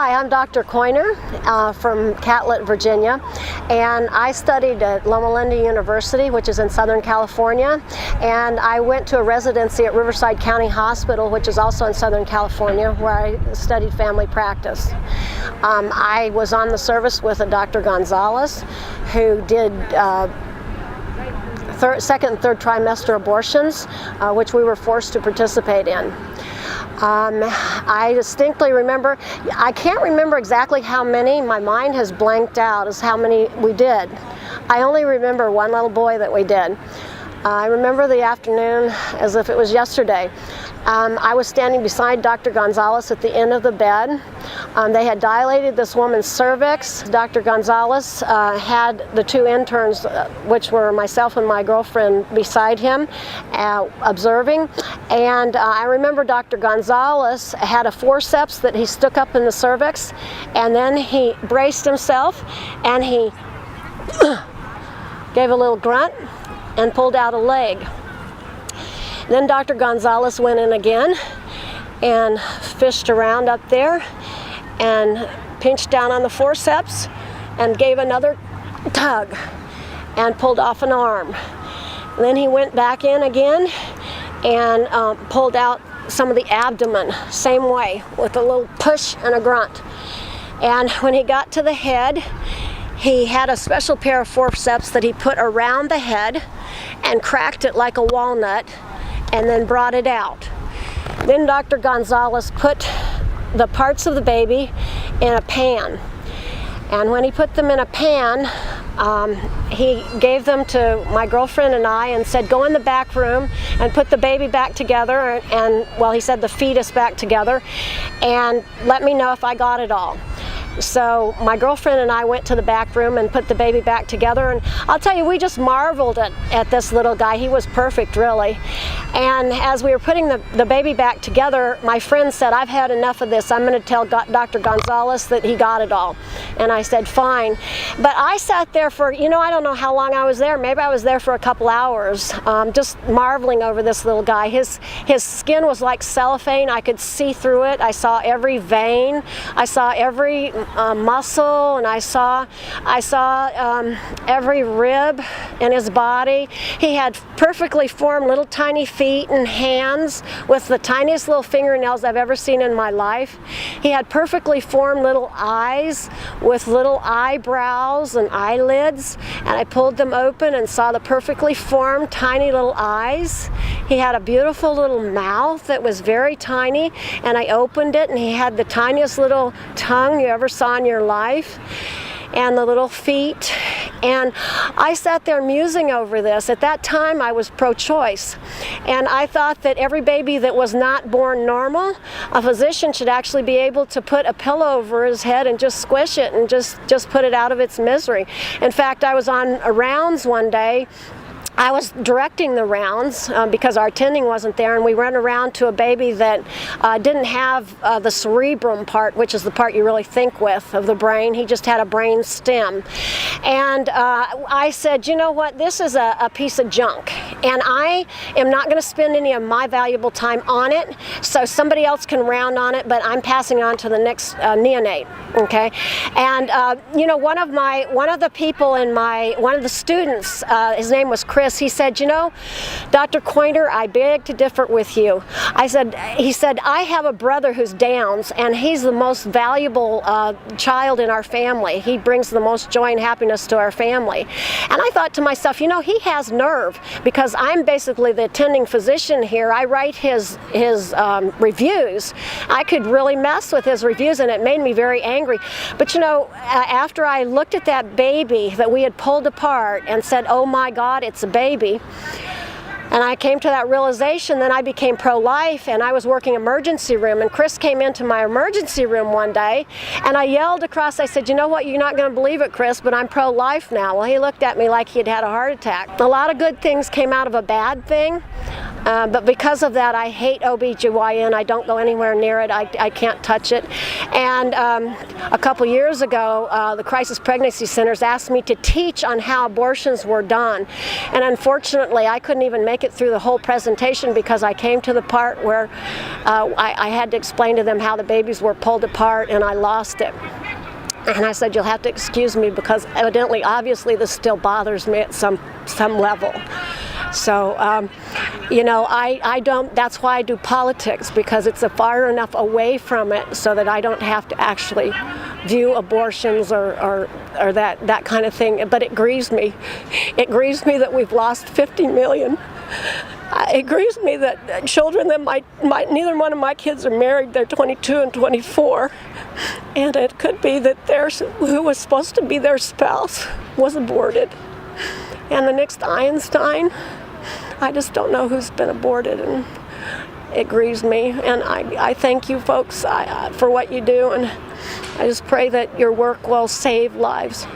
Hi, I'm Dr. Coiner from Catlett, Virginia, and I studied at Loma Linda University, which is in Southern California, and I went to a residency at Riverside County Hospital, which is also in Southern California, where I studied family practice. I was on the service with a Dr. Gonzalez, who did second and third trimester abortions, which we were forced to participate in. I distinctly remember, I can't remember exactly how many, my mind has blanked out as how many we did. I only remember one little boy that we did. I remember the afternoon as if it was yesterday. I was standing beside Dr. Gonzalez at the end of the bed. They had dilated this woman's cervix. Dr. Gonzalez had the two interns, which were myself and my girlfriend, beside him, observing. And I remember Dr. Gonzalez had a forceps that he stuck up in the cervix, and then he braced himself and he gave a little grunt and pulled out a leg. Then Dr. Gonzalez went in again and fished around up there and pinched down on the forceps and gave another tug and pulled off an arm. Then he went back in again and pulled out some of the abdomen, same way, with a little push and a grunt. And when he got to the head, he had a special pair of forceps that he put around the head and cracked it like a walnut and then brought it out. Then Dr. Gonzalez put the parts of the baby in a pan. And when he put them in a pan, he gave them to my girlfriend and I and said, go in the back room and put the baby back together and well, he said the fetus back together, and let me know if I got it all. So my girlfriend and I went to the back room and put the baby back together, and I'll tell you, we just marveled at this little guy. He was perfect, really. And as we were putting the baby back together, my friend said, I've had enough of this. I'm going to tell Dr. Gonzalez that he got it all. And I said, fine. But I sat there for, I don't know how long I was there. Maybe I was there for a couple hours, just marveling over this little guy. His skin was like cellophane. I could see through it. I saw every vein. I saw every muscle, and I saw every rib in his body. He had perfectly formed little tiny feet and hands with the tiniest little fingernails I've ever seen in my life. He had perfectly formed little eyes with little eyebrows and eyelids, and I pulled them open and saw the perfectly formed tiny little eyes. He had a beautiful little mouth that was very tiny, and I opened it and he had the tiniest little tongue you ever saw in your life, and the little feet. And I sat there musing over this. At that time I was pro-choice, and I thought that every baby that was not born normal, a physician should actually be able to put a pillow over his head and just squish it and just put it out of its misery. In fact, I was on rounds one day. I was directing the rounds because our attending wasn't there, and we ran around to a baby that didn't have the cerebrum part, which is the part you really think with of the brain. He just had a brain stem. And I said, you know what, this is a piece of junk, and I am not going to spend any of my valuable time on it, so somebody else can round on it, but I'm passing on to the next neonate, okay? And one of the students, his name was Chris. He said, Dr. Coiner, I beg to differ with you. He said, I have a brother who's Downs, and he's the most valuable child in our family. He brings the most joy and happiness to our family. And I thought to myself, he has nerve, because I'm basically the attending physician here. I write his reviews. I could really mess with his reviews, and it made me very angry. But after I looked at that baby that we had pulled apart and said, oh my God, it's a baby, and I came to that realization, then I became pro-life, and I was working emergency room, and Chris came into my emergency room one day, and I yelled across, I said, you know what, you're not going to believe it, Chris, but I'm pro-life now. Well, he looked at me like he had had a heart attack. A lot of good things came out of a bad thing. But because of that, I hate OBGYN. I don't go anywhere near it. I can't touch it. And a couple years ago, the Crisis Pregnancy Centers asked me to teach on how abortions were done. And unfortunately, I couldn't even make it through the whole presentation because I came to the part where I had to explain to them how the babies were pulled apart, and I lost it. And I said, you'll have to excuse me because evidently, obviously, this still bothers me at some level. So, you know, I don't, that's why I do politics, because it's far enough away from it so that I don't have to actually view abortions or that kind of thing. But it grieves me. It grieves me that we've lost 50 million. It grieves me that children that neither one of my kids are married, they're 22 and 24. And it could be that who was supposed to be their spouse was aborted. And the next Einstein, I just don't know who's been aborted, and it grieves me. And I thank you folks for what you do, and I just pray that your work will save lives.